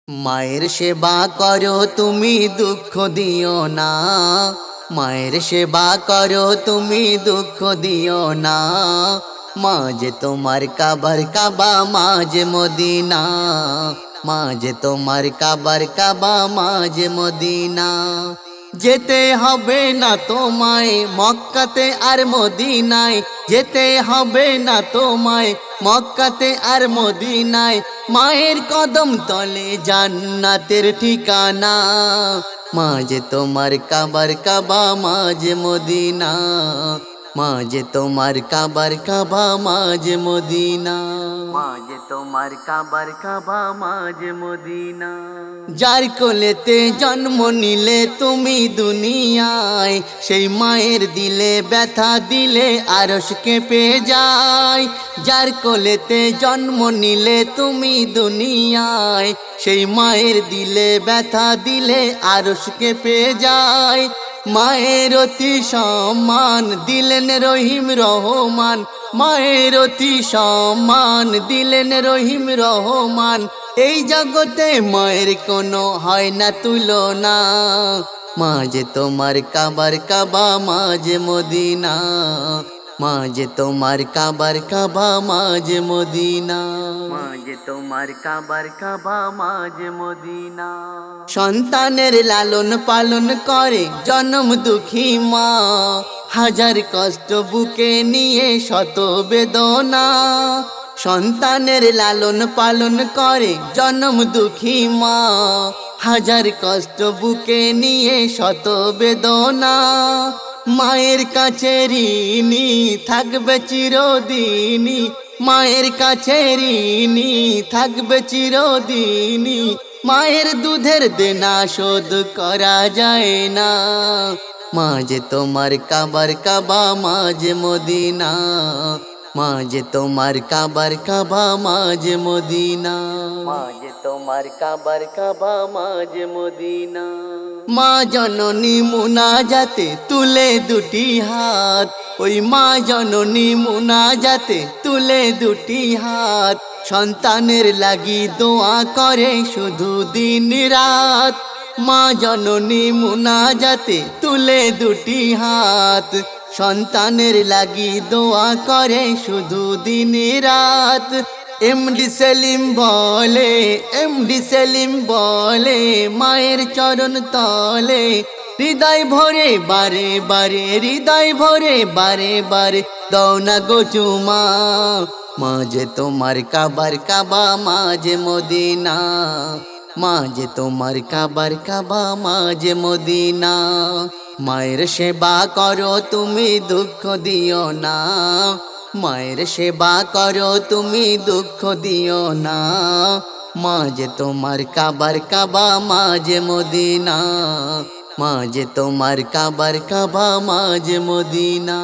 मायर सेवा करो तुमी दुख दियो ना। मायर सेवा करो तुमी दुख दियो ना। माजे तोमार काबर काबा माजे मदीना। माजे तोमार काबर काबा माजे मदीना। जेते हबे ना तोमाय मक्काते आर मदीनाय। जेते हबे ना तोमाय मक्काते आर मदीनाय। माয়ের কদম তলে জান্নাতের ঠিকানা। মাঝে তোমার কাবার কাবা মাঝে মদিনা। মাঝে তোমার কাবার কাবা মাঝে মদিনা। মাঝে তোমার কাবার কাবা মাঝে মদিনা। যার কোলেতে জন্ম নিলে তুমি দুনিয়ায়, সেই মায়ের দিলে ব্যথা দিলে আরশ কেঁপে যায়। যার কোলেতে জন্ম নিলে তুমি দুনিয়ায়, সেই মায়ের দিলে ব্যথা দিলে আরশ কেঁপে যায়। মায়ের অতি সম্মান দিলেন রহিম রহমান। মায়ের অতি সম্মান দিলেন রহিম রহমান। এই জগতে মায়ের কোনো হয় না তুলনা। মাঝে তোমার কাবার কাবা মাঝে মদিনা। মাঝে তোমার কাবার কাবা মাঝে মদিনা। মাঝে তোমার কাবার কাবা মাঝে মদিনা। সন্তানের লালন পালন করে জনম দুঃখী মা। হাজার কষ্ট বুকে নিয়ে শত বেদনা। সন্তানের লালন পালন করে জনম দুঃখী মা। হাজার কষ্ট বুকে নিয়ে শত বেদনা। মায়ের কাছে ঋণী থাকবে চিরদিনই। মায়ের কাছে ঋণী থাকবে চিরদিনই। মায়ের দুধের দেনা শোধ করা যায় না। মাঝে তোমার কাবার কাবা মাঝে মদিনা। মাঝে তোমার কাবার কাবা মাঝে মদিনা। মাঝে তোমার কাবার কাবা মাঝে মদিনা। মা জননী মুনাজাতে তুলে দুটি হাত। ওই মা জননী মুনাজাতে তুলে দুটি হাত। সন্তানের লাগি দোয়া করে শুধু দিন রাত। মা জননী মুনাজাতে তুলে দুটি হাত। সন্তানের লাগি দোয়া করে শুধু দিন রাত। এমডি সেলিম বলে, এমডি সেলিম বলে, মায়ের চরণ তলে হৃদয় ভরে বারে বারে, হৃদয় ভরে বারে বারে দাও না গো চুমা। মাঝে তোমার কাবার কাবা মাঝে মদিনা। মাঝে তোমার কাবার কাবা মাঝে মদিনা। মায়ের সেবা করো তুমি দুঃখ দিও না। মায়ের সেবা করো তুমি দুঃখ দিও না। মাঝে তোমার কাবার কাবা মাঝে মদিনা। মাঝে তোমার কাবার কাবা মাঝে মদিনা।